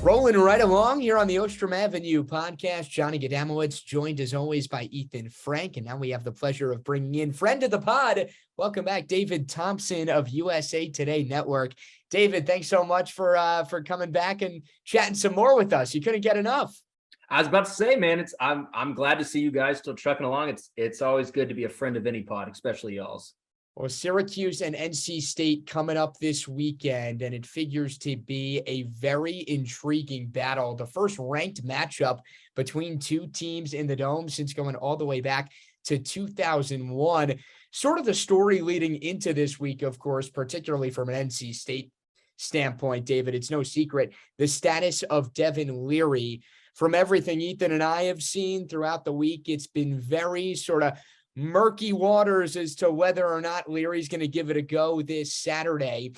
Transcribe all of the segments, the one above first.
Rolling right along here on the Ostrom Avenue podcast. Johnny Gadamowitz, joined as always by Ethan Frank. And now we have the pleasure of bringing in friend of the pod. Welcome back, David Thompson of USA Today Network. David, thanks so much for coming back and chatting some more with us. You couldn't get enough. I was about to say, man, I'm glad to see you guys still trucking along. It's always good to be a friend of any pod, especially y'all's. Well, Syracuse and NC State coming up this weekend, and it figures to be a very intriguing battle. The first ranked matchup between two teams in the Dome since going all the way back to 2001. Sort of the story leading into this week, of course, particularly from an NC State standpoint, David, it's no secret, the status of Devin Leary. From everything Ethan and I have seen throughout the week, it's been very sort of murky waters as to whether or not Leary's going to give it a go this Saturday.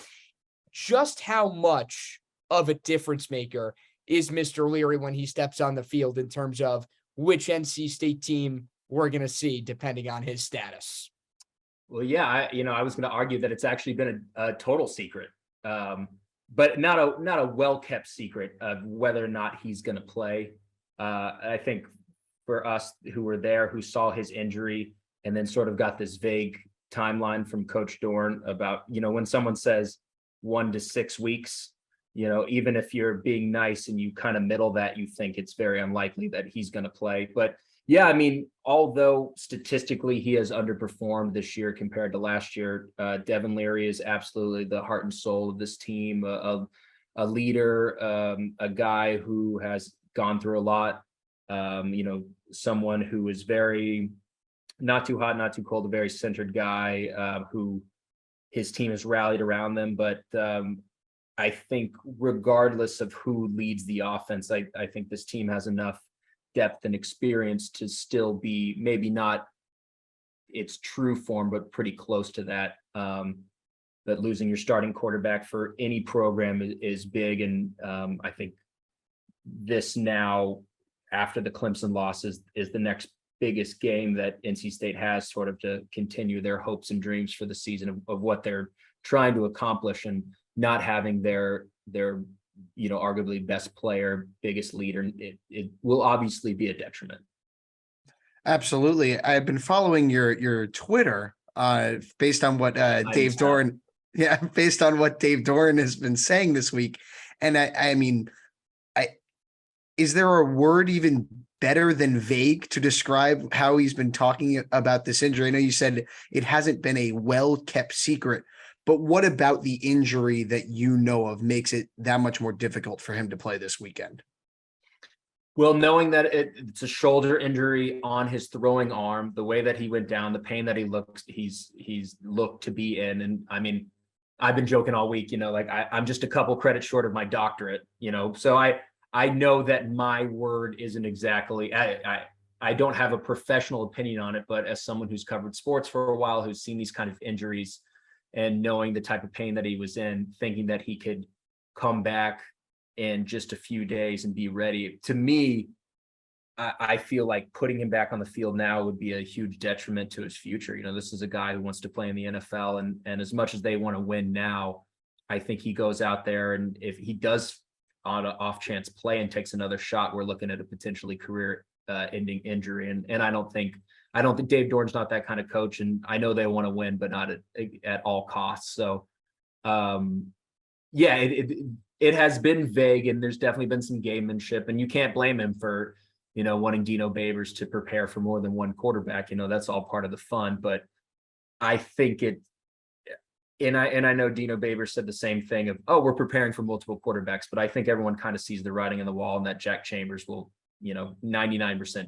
Just how much of a difference maker is Mr. Leary when he steps on the field in terms of which NC State team we're going to see depending on his status? Well, yeah, I was going to argue that it's actually been a total secret, but not a well-kept secret of whether or not he's going to play. I think for us who were there, who saw his injury, and then sort of got this vague timeline from Coach Dorn about, when someone says 1 to 6 weeks, even if you're being nice and you kind of middle that, you think it's very unlikely that he's going to play. But yeah, I mean, although statistically he has underperformed this year compared to last year, Devin Leary is absolutely the heart and soul of this team, a leader, a guy who has gone through a lot, someone who is very not too hot, not too cold, a very centered guy who his team has rallied around them. But I think regardless of who leads the offense, I think this team has enough depth and experience to still be maybe not its true form, but pretty close to that. But losing your starting quarterback for any program is big. And I think this now, after the Clemson losses, is the next biggest game that NC State has sort of to continue their hopes and dreams for the season of what they're trying to accomplish, and not having their arguably best player, biggest leader, it will obviously be a detriment. Absolutely. I've been following your Twitter based on what Dave Doran has been saying this week. And I mean, is there a word even better than vague to describe how he's been talking about this injury? I know you said it hasn't been a well-kept secret, but what about the injury that you know of makes it that much more difficult for him to play this weekend? Well, knowing that it's a shoulder injury on his throwing arm, the way that he went down, the pain that he's looked to be in. And I mean, I've been joking all week, I'm just a couple credits short of my doctorate, so I know that my word isn't exactly, I don't have a professional opinion on it, but as someone who's covered sports for a while, who's seen these kind of injuries and knowing the type of pain that he was in, thinking that he could come back in just a few days and be ready, to me, I feel like putting him back on the field now would be a huge detriment to his future. This is a guy who wants to play in the NFL, and as much as they want to win now, I think he goes out there, and if he does on an off chance play and takes another shot, we're looking at a potentially career ending injury. And I don't think Dave Dorn's not that kind of coach. And I know they want to win, but not at all costs. So it has been vague, and there's definitely been some gamemanship, and you can't blame him for, wanting Dino Babers to prepare for more than one quarterback. That's all part of the fun, but I think and I know Dino Babers said the same thing of, we're preparing for multiple quarterbacks, but I think everyone kind of sees the writing on the wall, and that Jack Chambers will, 99%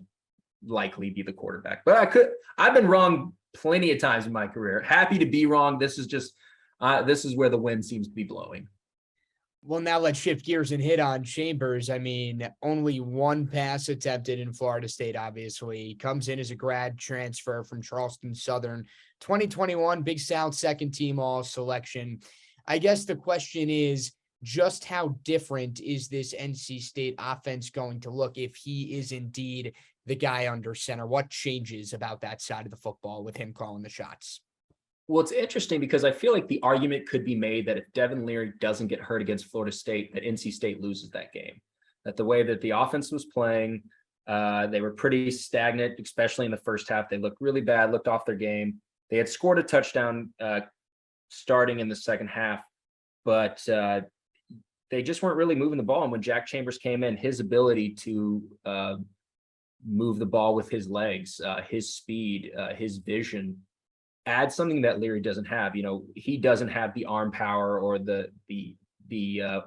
likely be the quarterback. But I've been wrong plenty of times in my career. Happy to be wrong. This is just, this is where the wind seems to be blowing. Well, now let's shift gears and hit on Chambers. I mean, only one pass attempted in Florida State, obviously. He comes in as a grad transfer from Charleston Southern. 2021 Big South second team all selection. I guess the question is, just how different is this NC State offense going to look if he is indeed the guy under center? What changes about that side of the football with him calling the shots? Well, it's interesting because I feel like the argument could be made that if Devin Leary doesn't get hurt against Florida State, that NC State loses that game. That the way that the offense was playing, they were pretty stagnant, especially in the first half. They looked really bad, looked off their game. They had scored a touchdown starting in the second half, but they just weren't really moving the ball. And when Jack Chambers came in, his ability to move the ball with his legs, his speed, his vision, add something that Leary doesn't have. You know, he doesn't have the arm power or the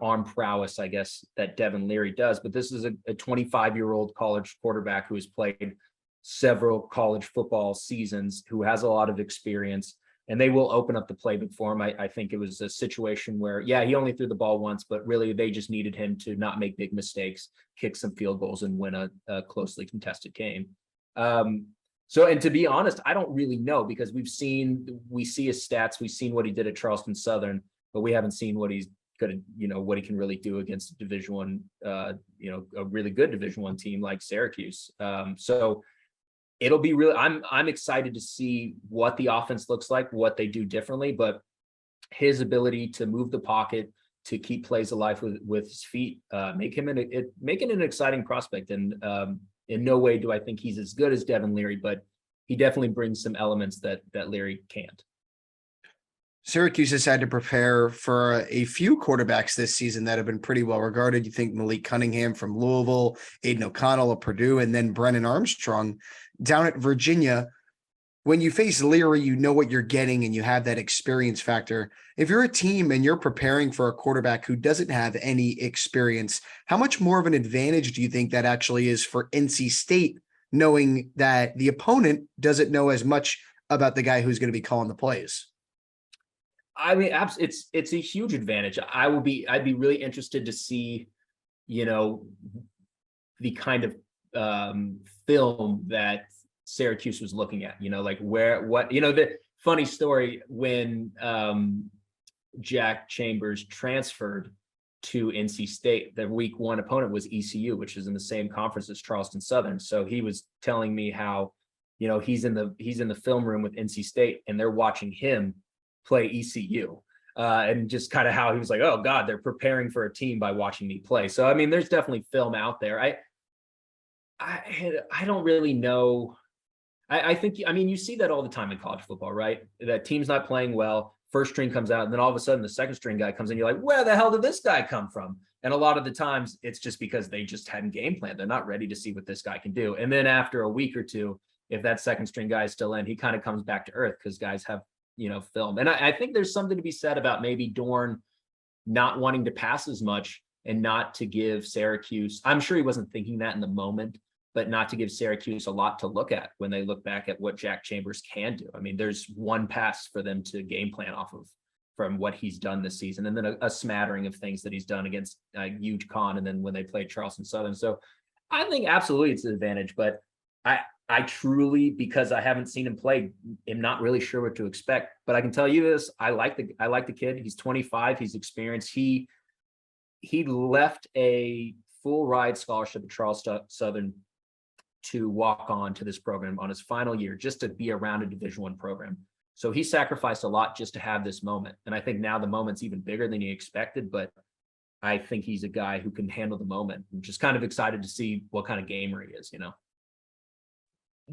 arm prowess, I guess, that Devin Leary does. But this is a 25-year-old college quarterback who has played several college football seasons, who has a lot of experience, and they will open up the playbook for him. I think it was a situation where, yeah, he only threw the ball once, but really they just needed him to not make big mistakes, kick some field goals, and win a closely contested game. So, and to be honest, I don't really know, because we see his stats, we've seen what he did at Charleston Southern, but we haven't seen what he's gonna, what he can really do against a Division I, a really good Division I team like Syracuse. So it'll be really, I'm excited to see what the offense looks like, what they do differently, but his ability to move the pocket, to keep plays alive with his feet, make him an exciting prospect. And in no way do I think he's as good as Devin Leary, but he definitely brings some elements that Leary can't. Syracuse has had to prepare for a few quarterbacks this season that have been pretty well regarded. You think Malik Cunningham from Louisville, Aiden O'Connell of Purdue, and then Brennan Armstrong down at Virginia. When you face Leary, you know what you're getting and you have that experience factor. If you're a team and you're preparing for a quarterback who doesn't have any experience, how much more of an advantage do you think that actually is for NC State, knowing that the opponent doesn't know as much about the guy who's going to be calling the plays? I mean, it's a huge advantage. I'd be really interested to see, the kind of film that Syracuse was looking at, the funny story when Jack Chambers transferred to NC State, the week one opponent was ECU, which is in the same conference as Charleston Southern. So he was telling me how, he's in the film room with NC State and they're watching him play ECU, and just kind of how he was like, oh God, they're preparing for a team by watching me play. So, I mean, there's definitely film out there. I don't really know. I think, you see that all the time in college football, right? That team's not playing well, first string comes out, and then all of a sudden the second string guy comes in. You're like, where the hell did this guy come from? And a lot of the times it's just because they just hadn't game planned. They're not ready to see what this guy can do. And then after a week or two, if that second string guy is still in, he kind of comes back to earth because guys have, film. And I think there's something to be said about maybe Dorn not wanting to pass as much and not to give Syracuse, I'm sure he wasn't thinking that in the moment, but not to give Syracuse a lot to look at when they look back at what Jack Chambers can do. I mean, there's one pass for them to game plan off of from what he's done this season, and then a smattering of things that he's done against huge con, and then when they played Charleston Southern. So I think absolutely it's an advantage, but I truly, because I haven't seen him play, am not really sure what to expect. But I can tell you this: I like the kid. He's 25. He's experienced. He left a full ride scholarship at Charleston Southern to walk on to this program on his final year, just to be around a Division I program. So he sacrificed a lot just to have this moment. And I think now the moment's even bigger than he expected. But I think he's a guy who can handle the moment. I'm just kind of excited to see what kind of gamer he is.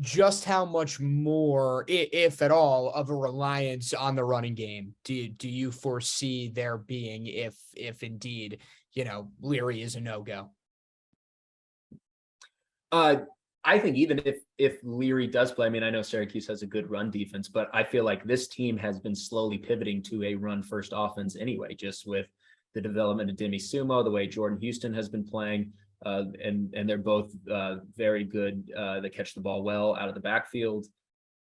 Just how much more, if at all, of a reliance on the running game do you foresee there being if indeed, Leary is a no-go? I think even if Leary does play, I know Syracuse has a good run defense, but I feel like this team has been slowly pivoting to a run-first offense anyway, just with the development of Demi Sumo, the way Jordan Houston has been playing. And they're both very good. They catch the ball well out of the backfield.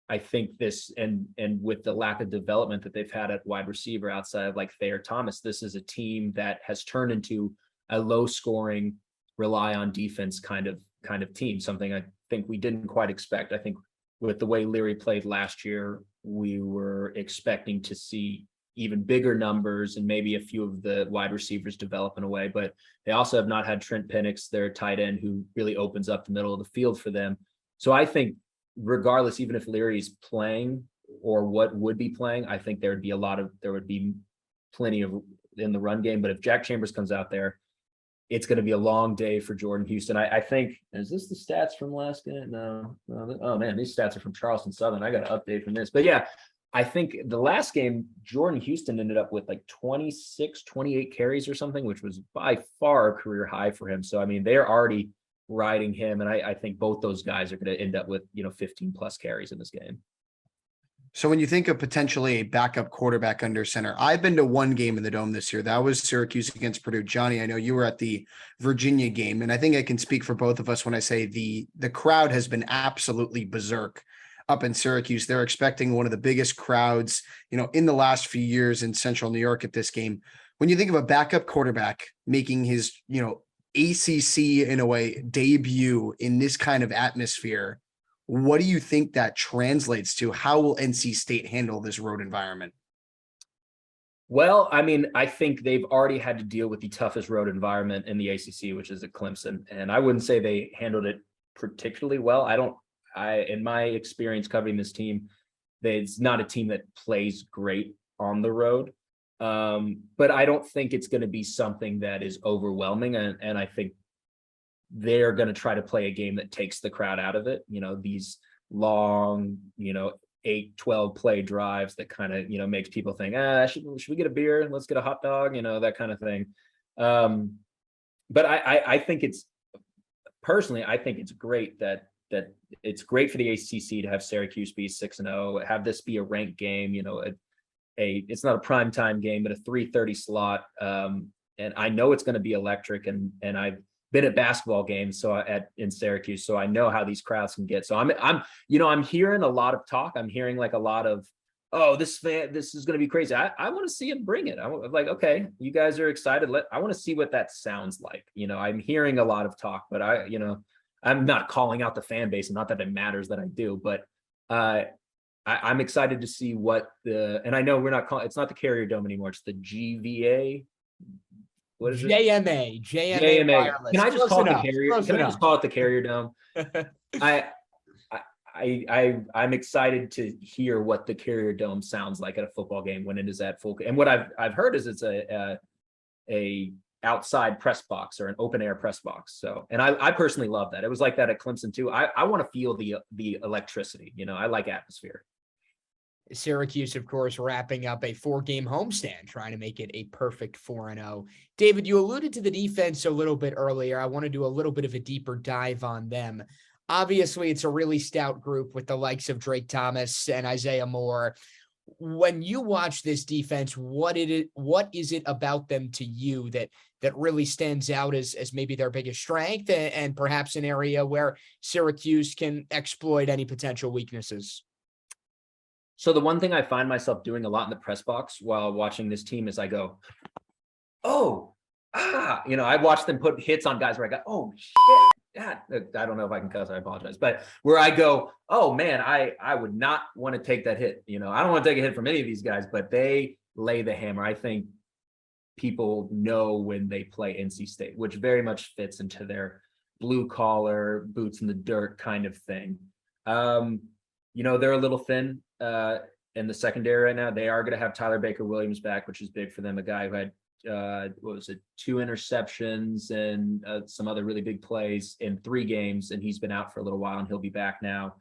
I think this, and with the lack of development that they've had at wide receiver outside of like Thayer Thomas, this is a team that has turned into a low scoring, rely on defense kind of team, something I think we didn't quite expect. I think with the way Leary played last year, we were expecting to see even bigger numbers and maybe a few of the wide receivers develop in a way, but they also have not had Trent Penix, their tight end, who really opens up the middle of the field for them. So I think regardless, even if Leary's playing, or what would be playing, I think there would be plenty of in the run game. But if Jack Chambers comes out there, it's going to be a long day for Jordan Houston. I think, is this the stats from last game? No. Oh man, these stats are from Charleston Southern. I got an update from this, but yeah, I think the last game, Jordan Houston ended up with like 26, 28 carries or something, which was by far a career high for him. So, I mean, they're already riding him. And I think both those guys are going to end up with, 15 plus carries in this game. So when you think of potentially a backup quarterback under center, I've been to one game in the Dome this year. That was Syracuse against Purdue. Johnny, I know you were at the Virginia game, and I think I can speak for both of us when I say the crowd has been absolutely berserk up in Syracuse. They're expecting one of the biggest crowds, in the last few years in Central New York at this game. When you think of a backup quarterback making his, ACC in a way debut in this kind of atmosphere, what do you think that translates to? How will NC State handle this road environment? Well, I mean, I think they've already had to deal with the toughest road environment in the ACC, which is at Clemson. And I wouldn't say they handled it particularly well. In my experience covering this team, it's not a team that plays great on the road. But I don't think it's going to be something that is overwhelming. And I think they're going to try to play a game that takes the crowd out of it. These long, 8-12 play drives that kind of, makes people think, should we get a beer? Let's get a hot dog, that kind of thing. But I think personally, I think it's great that it's great for the ACC to have Syracuse be 6-0, have this be a ranked game, it's not a primetime game, but a 3:30 slot. And I know it's going to be electric, and I've been at basketball games in Syracuse, so I know how these crowds can get. So I'm hearing a lot of talk. I'm hearing like a lot of, this is going to be crazy. I want to see him bring it. I'm like, okay, you guys are excited. I want to see what that sounds like. I'm hearing a lot of talk, but I'm not calling out the fan base, and not that it matters that I do, but I'm excited to see and I know it's not the Carrier Dome anymore. It's the GVA. What is it? JMA Wireless. Can I just call it the Carrier? Can I just call it the Carrier Dome? I'm excited to hear what the Carrier Dome sounds like at a football game when it is at full. And what I've heard is it's a outside press box or an open air press box. So, and I personally love that. It was like that at Clemson too. I want to feel the electricity. I like atmosphere. Syracuse, of course, wrapping up a 4-game homestand, trying to make it a perfect 4-0. David, you alluded to the defense a little bit earlier. I want to do a little bit of a deeper dive on them. Obviously, it's a really stout group with the likes of Drake Thomas and Isaiah Moore. When you watch this defense, what is it about them to you that really stands out as maybe their biggest strength and perhaps an area where Syracuse can exploit any potential weaknesses? So the one thing I find myself doing a lot in the press box while watching this team is I go, I watch them put hits on guys where I go, oh shit. Yeah, I don't know if I can cuss, I apologize. But where I go, oh man, I would not want to take that hit. I don't want to take a hit from any of these guys, but they lay the hammer. I think people know when they play NC State, which very much fits into their blue collar, boots in the dirt kind of thing. They're a little thin in the secondary right now. They are going to have Tyler Baker-Williams back, which is big for them. A guy who had 2 interceptions and some other really big plays in 3 games, and he's been out for a little while, and he'll be back now.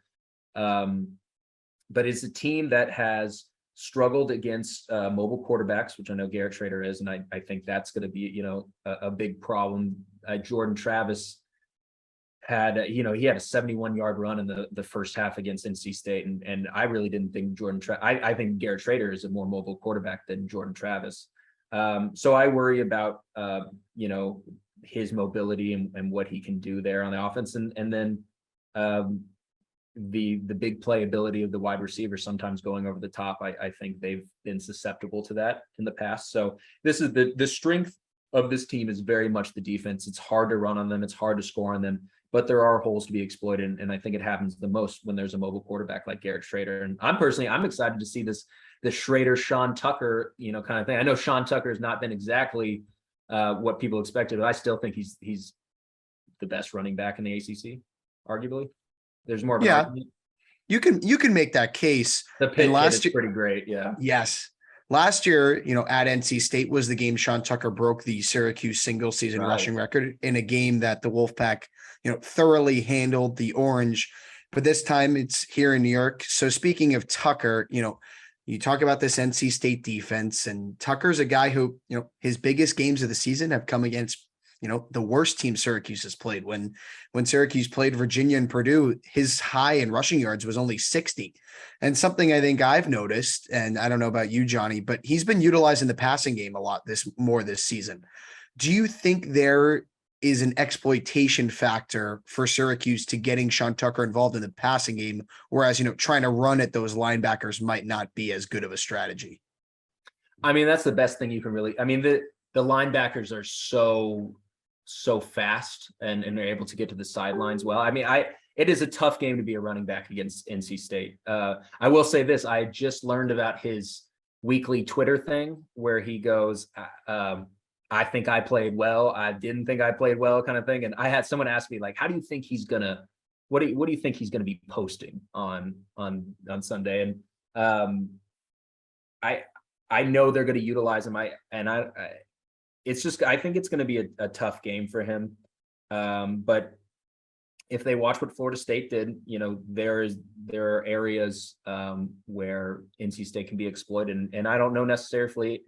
But it's a team that has struggled against mobile quarterbacks, which I know Garrett Schrader is, and I think that's going to be a big problem. Jordan Travis had he had a 71-yard run in the first half against NC State, and I really didn't think I think Garrett Schrader is a more mobile quarterback than Jordan Travis. So I worry about his mobility and what he can do there on the offense, and then the big playability of the wide receiver sometimes going over the top. I think they've been susceptible to that in the past. So this is the strength of this team is very much the defense. It's hard to run on them. It's hard to score on them, but there are holes to be exploited. And I think it happens the most when there's a mobile quarterback like Garrett Schrader. And I'm excited to see the Schrader, Sean Tucker, kind of thing. I know Sean Tucker has not been exactly what people expected, but I still think he's the best running back in the ACC, arguably. There's more of an argument. You can make that case. The Pitt last kid is year, pretty great. Yeah. yes. Last year, at NC State was the game Sean Tucker broke the Syracuse single season rushing record in a game that the Wolfpack, thoroughly handled the Orange. But this time it's here in New York. So speaking of Tucker, you talk about this NC State defense, and Tucker's a guy who, his biggest games of the season have come against, the worst team Syracuse has played. When Syracuse played Virginia and Purdue, his high in rushing yards was only 60. And something I think I've noticed, and I don't know about you, Johnny, but he's been utilizing the passing game a lot this season. Do you think there is an exploitation factor for Syracuse to getting Sean Tucker involved in the passing game, whereas, trying to run at those linebackers might not be as good of a strategy? I mean, that's the best thing you can really, the linebackers are so fast and they're able to get to the sidelines well. It is a tough game to be a running back against NC State. I will say this, I just learned about his weekly Twitter thing where he goes, I think I played well. I didn't think I played well, kind of thing. And I had someone ask me, like, how do you think he's gonna? What do you think he's gonna be posting on Sunday? And I know they're going to utilize him. It's just, I think it's going to be a tough game for him. But if they watch what Florida State did, there are areas where NC State can be exploited, and I don't know necessarily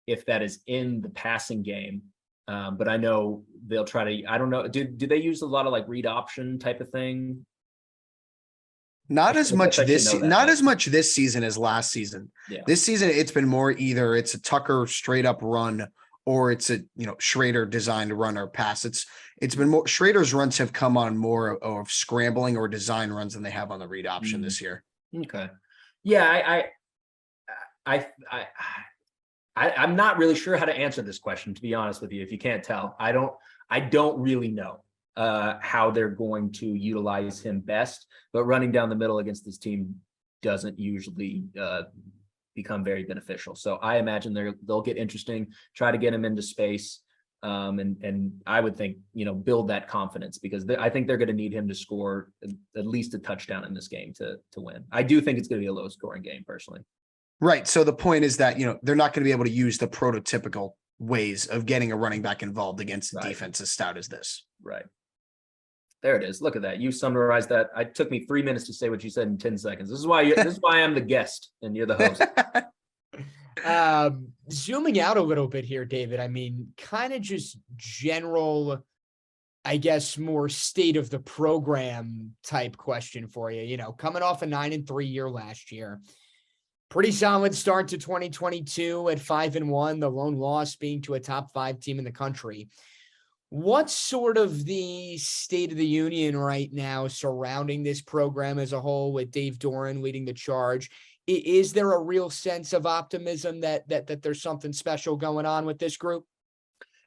if that is in the passing game. But I know they'll try to, I don't know. Do they use a lot of like read option type of thing? Not as much this season as last season. Yeah. This season, it's been more either it's a Tucker straight up run or it's a, Schrader designed run or pass. It's been more, Schrader's runs have come on more of scrambling or design runs than they have on the read option this year. Okay. Yeah. I'm not really sure how to answer this question, to be honest with you. If you can't tell, I don't really know how they're going to utilize him best, but running down the middle against this team doesn't usually become very beneficial. So I imagine they'll get interesting, try to get him into space. And I would think, build that confidence, because I think they're going to need him to score at least a touchdown in this game to win. I do think it's going to be a low scoring game personally. Right. So the point is that, they're not going to be able to use the prototypical ways of getting a running back involved against a defense as stout as this. Right. There it is. Look at that. You summarized that. It took me 3 minutes to say what you said in 10 seconds. This is why I'm the guest and you're the host. Zooming out a little bit here, David, kind of just general, I guess, more state of the program type question for you, coming off a 9-3 year last year. Pretty solid start to 2022 at 5-1, the lone loss being to a top 5 team in the country. What's sort of the state of the union right now surrounding this program as a whole, with Dave Doran leading the charge? Is there a real sense of optimism that there's something special going on with this group?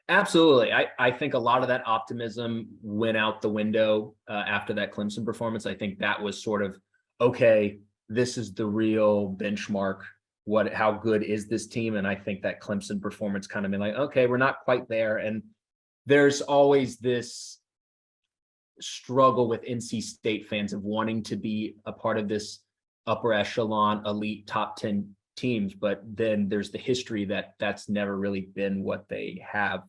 Absolutely. I think a lot of that optimism went out the window after that Clemson performance. I think that was sort of, okay, this is the real benchmark. How good is this team? And I think that Clemson performance kind of been like, okay, we're not quite there. And there's always this struggle with NC State fans of wanting to be a part of this upper echelon elite top 10 teams. But then there's the history that's never really been what they have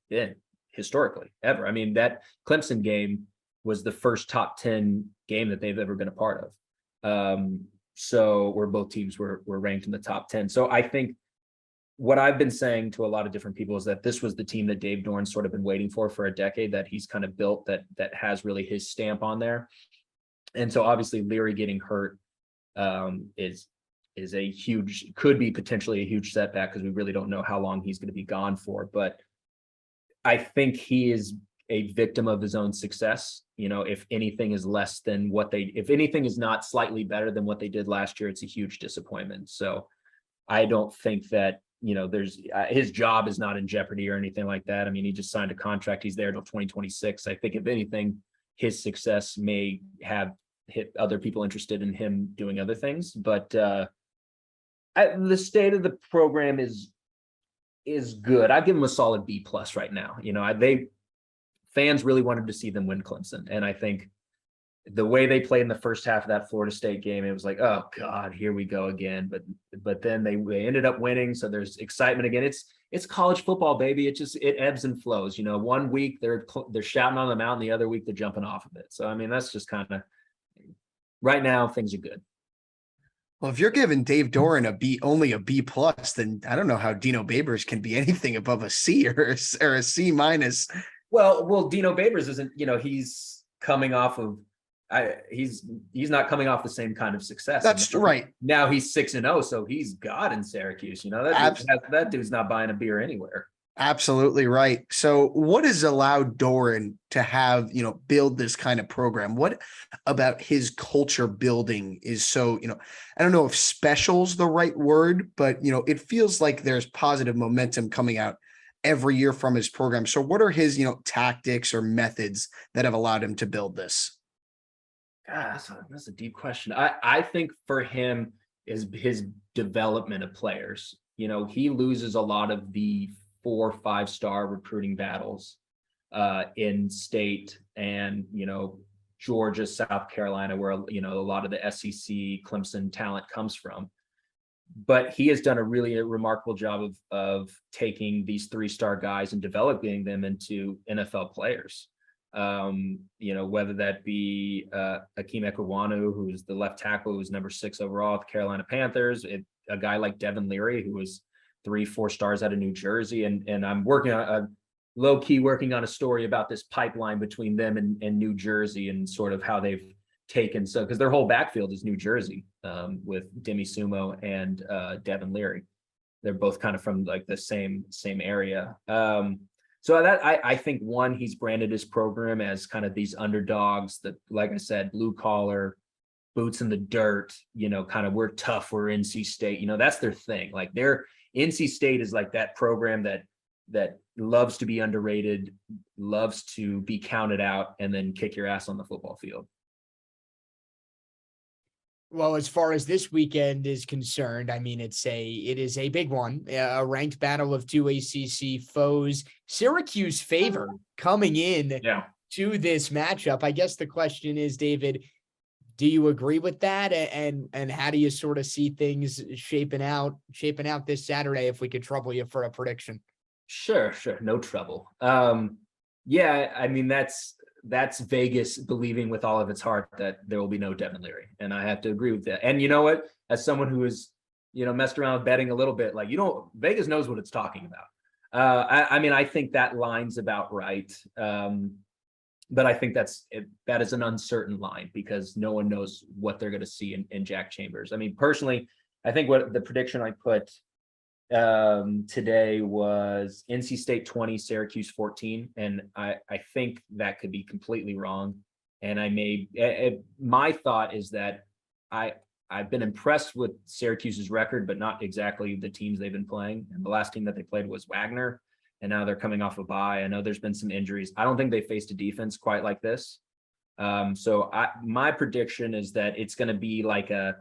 been historically ever. That Clemson game was the first top 10 game that they've ever been a part of. So where both teams were ranked in the top 10. So I think what I've been saying to a lot of different people is that this was the team that Dave Doran's sort of been waiting for a decade, that he's kind of built that has really his stamp on there. And so obviously Leary getting hurt is a huge, could be potentially a huge setback, because we really don't know how long he's going to be gone for. But I think he is a victim of his own success. If anything is less than if anything is not slightly better than what they did last year, it's a huge disappointment. So I don't think that, there's his job is not in jeopardy or anything like that. He just signed a contract. He's there till 2026. I think if anything, his success may have hit other people interested in him doing other things. But the state of the program is good. I'd give him a solid B+ right now. Fans really wanted to see them win Clemson. And I think the way they played in the first half of that Florida State game, it was like, oh God, here we go again. But then they ended up winning, so there's excitement again. It's college football, baby. It ebbs and flows. 1 week they're shouting on the mountain, the other week they're jumping off of it. So I mean, that's just kind of right now things are good. Well, if you're giving Dave Doran only a B plus, then I don't know how Dino Babers can be anything above a C or a C minus. Well, Dino Babers isn't. He's coming off of. He's not coming off the same kind of success. That's right. Now he's 6-0, so he's God in Syracuse. That dude's not buying a beer anywhere. Absolutely right. So what has allowed Doran to have, build this kind of program? What about his culture building is so, I don't know if special's the right word, but, it feels like there's positive momentum coming out every year from his program. So what are his, tactics or methods that have allowed him to build this? That's a deep question. I think for him is his development of players. He loses a lot of the 4 or 5-star recruiting battles in state and Georgia, South Carolina, where a lot of the SEC, Clemson talent comes from. But he has done a really remarkable job of taking these 3-star guys and developing them into NFL players. Whether that be Akeem Ekwonu, who's the left tackle, who's number 6 overall at the Carolina Panthers, a guy like Devin Leary, who was 3-4 stars out of New Jersey. And I'm working on working on a story about this pipeline between them and New Jersey and sort of how they've taken, because their whole backfield is New Jersey with Demi Sumo and Devin Leary. They're both kind of from like the same area. So that I think he's branded his program as kind of these underdogs that, like I said, blue collar, boots in the dirt, kind of we're tough, we're NC State, that's their thing. Like NC State is like that program that loves to be underrated, loves to be counted out, and then kick your ass on the football field. Well, as far as this weekend is concerned, I mean, it is a big one, a ranked battle of 2 ACC foes. Syracuse favor coming in to this matchup. I guess the question is, David, do you agree with that? And how do you sort of see things shaping out this Saturday, if we could trouble you for a prediction? Sure. No trouble. Yeah, I mean, that's Vegas believing with all of its heart that there will be no Devin Leary. And I have to agree with that. And you know what, as someone who is, messed around with betting a little bit, like, Vegas knows what it's talking about. I mean, I think that line's about right. But I think that is an uncertain line because no one knows what they're going to see in Jack Chambers. I mean, personally, I think what the prediction I put today was NC State 20, Syracuse 14. And I think that could be completely wrong. And my thought is that I've been impressed with Syracuse's record, but not exactly the teams they've been playing. And the last team that they played was Wagner. And now they're coming off a bye. I know there's been some injuries. I don't think they faced a defense quite like this. So my prediction is that it's going to be like a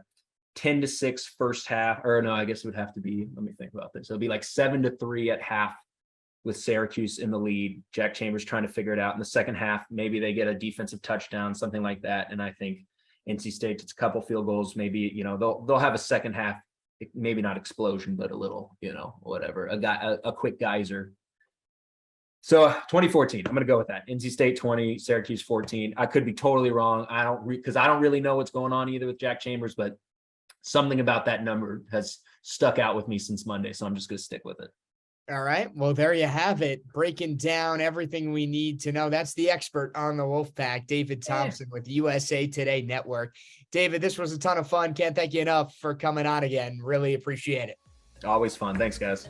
10-6 first half, or no, I guess it would have to be, let me think about this. It'll be like 7-3 at half with Syracuse in the lead. Jack Chambers trying to figure it out in the second half. Maybe they get a defensive touchdown, something like that. And I think NC State, it's a couple field goals. Maybe, they'll have a second half, maybe not explosion, but a little, whatever, a quick geyser. So 2014, I'm going to go with that. NC State 20, Syracuse 14. I could be totally wrong. Because I don't really know what's going on either with Jack Chambers, but something about that number has stuck out with me since Monday. So I'm just going to stick with it. All right. Well, there you have it. Breaking down everything we need to know. That's the expert on the Wolfpack, David Thompson with USA Today Network. David, this was a ton of fun. Can't thank you enough for coming on again. Really appreciate it. Always fun. Thanks, guys.